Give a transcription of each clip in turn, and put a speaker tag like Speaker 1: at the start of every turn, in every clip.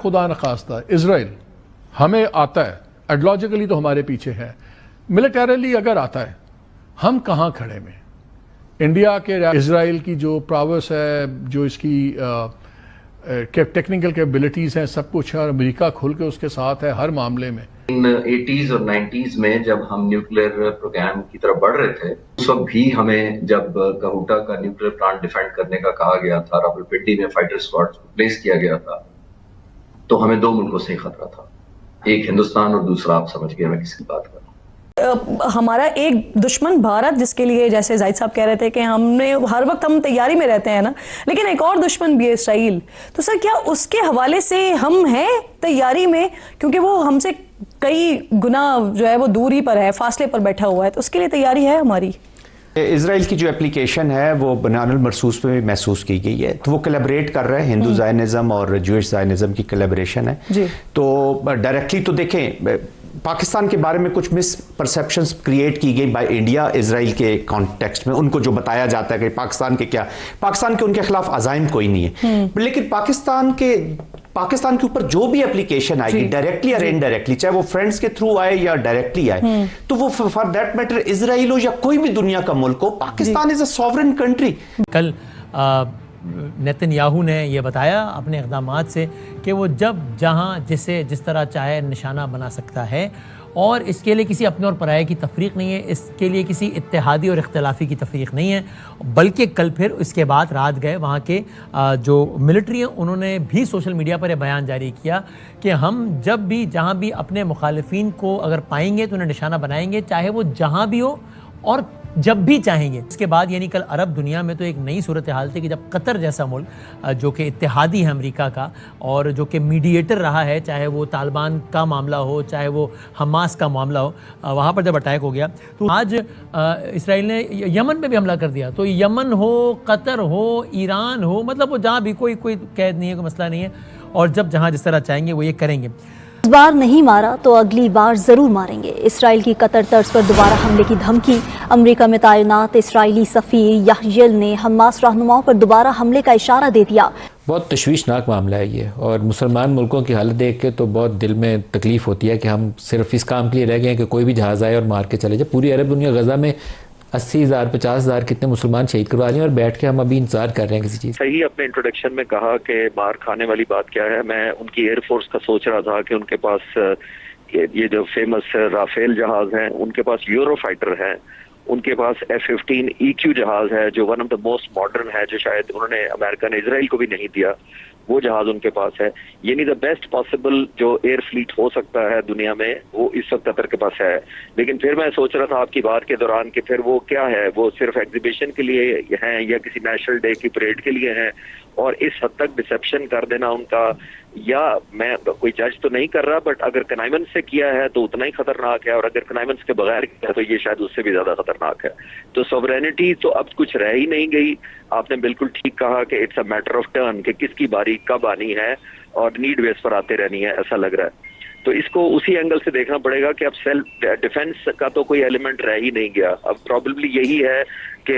Speaker 1: खुदा न खास्ता इजराइल हमें आता है, आइडियोलॉजिकली तो हमारे पीछे है, मिलिटरली अगर आता है हम कहाँ खड़े में? इंडिया के इजराइल की जो प्रावस है, जो इसकी टेक्निकल कैपेबिलिटीज हैं, सब कुछ है, और अमेरिका खुल के उसके साथ है हर मामले में।
Speaker 2: इन 80s और 90s में जब हम न्यूक्लियर प्रोग्राम की तरफ बढ़ रहे थे, उस वक्त भी हमें जब कहूटा का न्यूक्लियर प्लांट डिफेंड करने का कहा गया था, रावलपिंडी में फाइटर स्क्वाड प्लेस किया गया था, तो हमें दो मुल्कों से ही खतरा था, एक हिंदुस्तान और दूसरा आप समझ गए मैं किसकी बात कर रहा हूँ।
Speaker 3: हमारा एक दुश्मन भारत, जिसके लिए जैसे जाहिद साहब कह रहे थे कि हमने हर वक्त हम तैयारी में रहते हैं ना, लेकिन एक और दुश्मन भी है इसराइल। तो सर क्या उसके हवाले से हम हैं तैयारी में, क्योंकि वो हमसे कई गुना जो है वो दूरी पर है, फासले पर बैठा हुआ है, तो उसके लिए तैयारी है हमारी?
Speaker 4: इजराइल की जो एप्लीकेशन है वो बनानुल मरसूस में भी महसूस की गई है, तो वो कोलैबोरेट कर रहे हैं, हिंदू ज़ायनिज़्म और जूइश ज़ायनिज़्म की कोलैबोरेशन है जी। तो डायरेक्टली तो देखें, पाकिस्तान के बारे में कुछ मिस परसेप्शंस क्रिएट की गई बाय इंडिया इजराइल के कॉन्टेक्स्ट में। उनको जो बताया जाता है कि पाकिस्तान के उनके खिलाफ अज़ाइम कोई नहीं है, लेकिन पाकिस्तान के ऊपर जो भी एप्लीकेशन आएगी डायरेक्टली और इनडायरेक्टली, चाहे वो फ्रेंड्स के थ्रू आए या डायरेक्टली आए, तो वो फॉर दैट मैटर इजराइल हो या कोई भी दुनिया का मुल्क हो, Pakistan is a sovereign country.
Speaker 5: कल नेतन्याहू ने यह बताया अपने इक़दामात से कि वो जब जहाँ जिस तरह चाहे निशाना बना सकता है, और इसके लिए किसी अपने और पराये की तफरीक नहीं है, इसके लिए किसी इत्तेहादी और इख्तलाफी की तफरीक नहीं है, बल्कि कल फिर इसके बाद रात गए वहाँ के जो मिलिट्री हैं उन्होंने भी सोशल मीडिया पर यह बयान जारी किया कि हम जब भी जहाँ भी अपने मुखालिफिन को अगर पाएंगे तो उन्हें निशाना बनाएंगे, चाहे वो जहाँ भी हो और जब भी चाहेंगे। इसके बाद यानी कल अरब दुनिया में तो एक नई सूरत हाल थी कि जब कतर जैसा मुल्क जो कि इत्तेहादी है अमेरिका का और जो कि मीडिएटर रहा है, चाहे वो तालिबान का मामला हो चाहे वो हमास का मामला हो, वहाँ पर जब अटैक हो गया तो आज इसराइल ने यमन पे भी हमला कर दिया। तो यमन हो, कतर हो, ईरान हो, मतलब वो जहाँ भी कोई कैद नहीं है, कोई मसला नहीं है, और जब जहाँ जिस तरह चाहेंगे वो ये करेंगे।
Speaker 6: इस बार नहीं मारा तो अगली बार जरूर मारेंगे। इसराइल की कतर तर्ज पर दोबारा हमले की धमकी। अमेरिका में तैनात इसराइली सफ़ीर याहियल ने हमास रहनुमाओं पर दोबारा हमले का इशारा दे दिया।
Speaker 7: बहुत तशवीशनाक मामला है ये, और मुसलमान मुल्कों की हालत देख के तो बहुत दिल में तकलीफ होती है कि हम सिर्फ इस काम के लिए रह गए हैं कि कोई भी जहाज़ आए और मार के चले जाए। पूरी अरब दुनिया गजा में 80,000 50,000 कितने मुसलमान शहीद करवा रहे हैं, और बैठ के हम अभी इंतजार कर रहे हैं किसी चीज़।
Speaker 2: सही अपने इंट्रोडक्शन में कहा कि मार खाने वाली बात क्या है। मैं उनकी एयरफोर्स का सोच रहा था कि उनके पास ये जो फेमस राफेल जहाज हैं, उनके पास यूरो फाइटर हैं, उनके पास F-15 EQ जहाज है जो one of the most modern है, जो शायद उन्होंने अमेरिका ने इसराइल को भी नहीं दिया, वो जहाज उनके पास है। यानी द बेस्ट पॉसिबल जो एयर फ्लीट हो सकता है दुनिया में, वो इस वक्त कतर के पास है। लेकिन फिर मैं सोच रहा था आपकी बात के दौरान कि फिर वो क्या है, वो सिर्फ एग्जीबिशन के लिए हैं या किसी नेशनल डे की परेड के लिए हैं, और इस हद तक डिसेप्शन कर देना उनका, या मैं कोई जज तो नहीं कर रहा, बट अगर कनाइमेंस से किया है तो उतना ही खतरनाक है, और अगर कनाइमेंस के बगैर किया तो ये शायद उससे भी ज्यादा खतरनाक है। तो सॉवरेनिटी तो अब कुछ रह ही नहीं गई। आपने बिल्कुल ठीक कहा कि it's a matter of turn, कि किसकी बारी कब आनी है, और नीड बेस पर आते रहनी है, ऐसा लग रहा है। तो इसको उसी एंगल से देखना पड़ेगा कि अब सेल्फ डिफेंस का तो कोई एलिमेंट रह ही नहीं गया। अब प्रॉब्लली यही है कि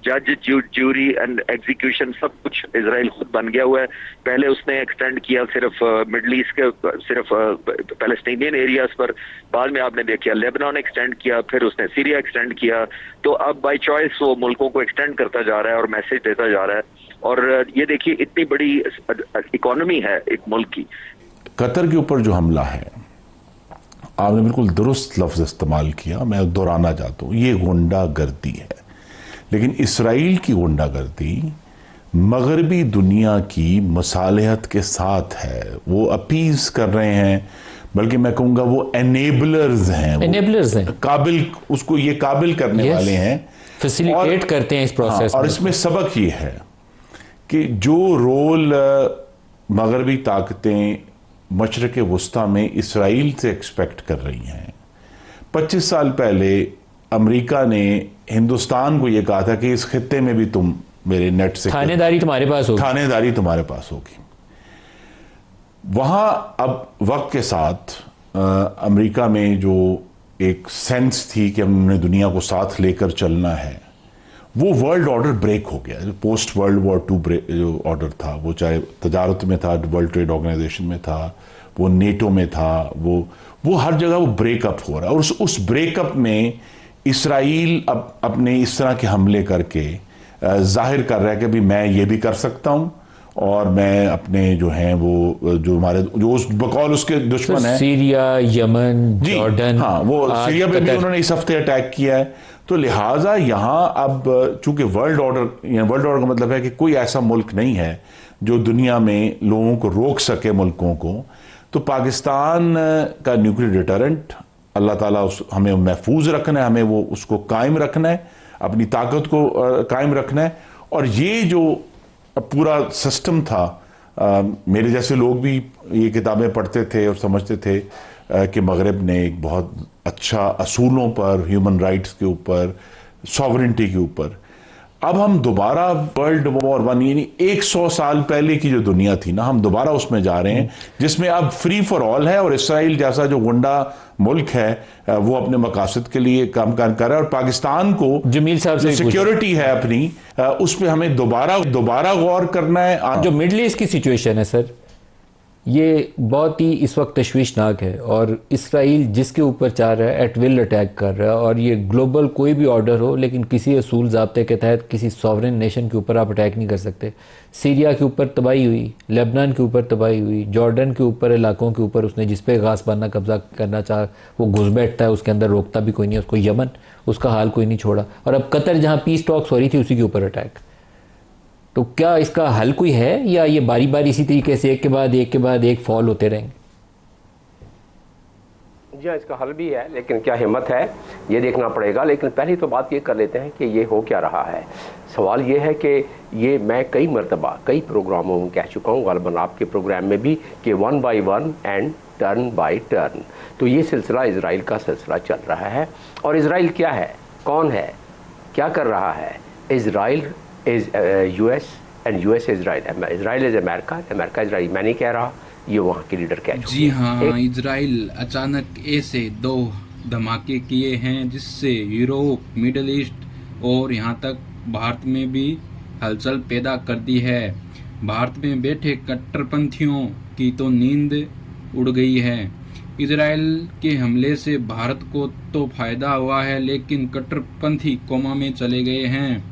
Speaker 2: जज, ज्यूरी एंड एग्जीक्यूशन सब कुछ इजराइल खुद बन गया हुआ है। पहले उसने एक्सटेंड किया सिर्फ मिडल ईस्ट के, सिर्फ पैलेस्टीनियन एरियाज पर, बाद में आपने देखा लेबनान एक्सटेंड किया, फिर उसने सीरिया एक्सटेंड किया, तो अब बाय चॉइस वो मुल्कों को एक्सटेंड करता जा रहा है और मैसेज देता जा रहा है। और ये देखिए इतनी बड़ी इकोनॉमी है एक मुल्क की।
Speaker 8: कतर के ऊपर जो हमला है, आपने बिल्कुल दुरुस्त लफ्ज़ इस्तेमाल किया, मैं दोहराना चाहता हूँ, ये गुंडागर्दी है। लेकिन इसराइल की गुंडागर्दी मगरबी दुनिया की मसालिहत के साथ है। वो अपीज कर रहे हैं, बल्कि मैं कहूँगा वो एनेबलर्स हैं, काबिल, उसको ये काबिल करने वाले हैं,
Speaker 7: फैसिलिटेट करते हैं इस प्रोसेस।
Speaker 8: और इसमें सबक ये है कि जो रोल मगरबी ताकतें मशरक़ वस्ता में इसराइल से एक्सपेक्ट कर रही हैं, 25 साल पहले अमेरिका ने हिंदुस्तान को यह कहा था कि इस खित्ते में भी तुम मेरे नेट से
Speaker 7: थानेदारी तुम्हारे पास होगी,
Speaker 8: थानेदारी तुम्हारे पास होगी। वहां अब वक्त के साथ अमेरिका में जो एक सेंस थी कि हमने दुनिया को साथ लेकर चलना है, वो वर्ल्ड ऑर्डर ब्रेक हो गया। जो पोस्ट वर्ल्ड वॉर 2 जो ऑर्डर था, वो चाहे तजारत में था, वर्ल्ड ट्रेड ऑर्गेनाइजेशन में था, वो नेटो में था, वो हर जगह वो ब्रेकअप हो रहा है। और उस ब्रेकअप में इसराइल अब अपने इस तरह के हमले करके जाहिर कर रहा है कि भी मैं ये भी कर सकता हूं, और मैं अपने जो हैं वो जो हमारे जो उस बकौल उसके दुश्मन है,
Speaker 7: सीरिया, यमन, जॉर्डन,
Speaker 8: हाँ, वो सीरिया पे भी उन्होंने इस हफ्ते अटैक किया है। तो लिहाजा यहाँ अब चूंकि वर्ल्ड ऑर्डर का मतलब है कि कोई ऐसा मुल्क नहीं है जो दुनिया में लोगों को रोक सके, मुल्कों को, तो पाकिस्तान का न्यूक्लियर डिटरेंट अल्लाह ताला हमें महफूज रखना है, हमें वो उसको कायम रखना है, अपनी ताकत को कायम रखना है। और ये जो पूरा सिस्टम था, मेरे जैसे लोग भी ये किताबें पढ़ते थे और समझते थे कि मगरिब ने एक बहुत अच्छा असूलों पर, ह्यूमन राइट्स के ऊपर, सॉवरेंटी के ऊपर, अब हम दोबारा वर्ल्ड वॉर 1 यानी 100 साल पहले की जो दुनिया थी ना, हम दोबारा उसमें जा रहे हैं, जिसमें अब फ्री फॉर ऑल है, और इसराइल जैसा जो गुंडा मुल्क है वो अपने मकासद के लिए काम कर रहा है। और पाकिस्तान को
Speaker 7: जमील साहब से
Speaker 8: सिक्योरिटी है अपनी, उस पर हमें दोबारा गौर करना है।
Speaker 7: जो मिडल ईस्ट की सिचुएशन है सर, ये बहुत ही इस वक्त तशवीशनाक है, और इसराइल जिसके ऊपर चाह रहा है एट विल अटैक कर रहा है। और ये ग्लोबल कोई भी ऑर्डर हो, लेकिन किसी असूल ज़ाब्ते के तहत किसी सॉवरेन नेशन के ऊपर आप अटैक नहीं कर सकते। सीरिया के ऊपर तबाही हुई, लेबनान के ऊपर तबाही हुई, जॉर्डन के ऊपर इलाकों के ऊपर उसने जिस पे गासबाना कब्जा करना चाहा वो घुस बैठता है, उसके अंदर रोकता भी कोई नहीं उसको। यमन, उसका हाल कोई नहीं छोड़ा। और अब कतर जहाँ पीस टॉक्स हो रही थी, उसी के ऊपर अटैक। तो क्या इसका हल कोई है, या ये बारी बारी इसी तरीके से एक के बाद एक फॉल होते रहेंगे?
Speaker 9: जी हाँ, इसका हल भी है, लेकिन क्या हिम्मत है ये देखना पड़ेगा। लेकिन पहली तो बात ये कर लेते हैं कि ये हो क्या रहा है। सवाल ये है कि ये मैं कई मरतबा कई प्रोग्रामों में कह चुका हूँ, ग़ालिबन आपके प्रोग्राम में भी, कि 1 by 1 and turn by turn. तो ये सिलसिला इजराइल का सिलसिला चल रहा है। और इजराइल क्या है, कौन है, क्या कर रहा है? Israel is US and US Israel. Israel is America, America Israel. मैं नहीं कह रहा, ये वहाँ के लीडर कह चुके हैं।
Speaker 10: जी हाँ, इजराइल अचानक ऐसे 2 धमाके किए हैं जिससे यूरोप, मिडल ईस्ट और यहाँ तक भारत में भी हलचल पैदा कर दी है। भारत में बैठे कट्टरपंथियों की तो नींद उड़ गई है। इजराइल के हमले से भारत को तो फायदा हुआ है, लेकिन कट्टरपंथी कोमा में चले गए हैं।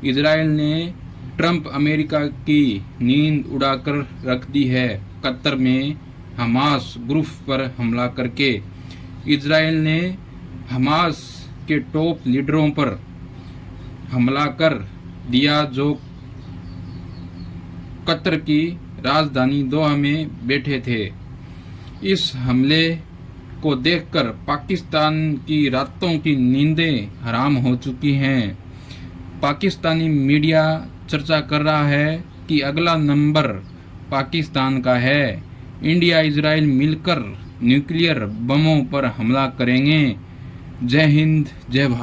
Speaker 10: इजराइल ने ट्रंप अमेरिका की नींद उड़ाकर रख दी है। कतर में हमास ग्रुप पर हमला करके इजराइल ने हमास के टॉप लीडरों पर हमला कर दिया, जो कतर की राजधानी दोहा में बैठे थे। इस हमले को देखकर पाकिस्तान की रातों की नींदें हराम हो चुकी हैं। पाकिस्तानी मीडिया चर्चा कर रहा है कि अगला नंबर पाकिस्तान का है। इंडिया इजराइल मिलकर न्यूक्लियर बमों पर हमला करेंगे। जय हिंद, जय भारत।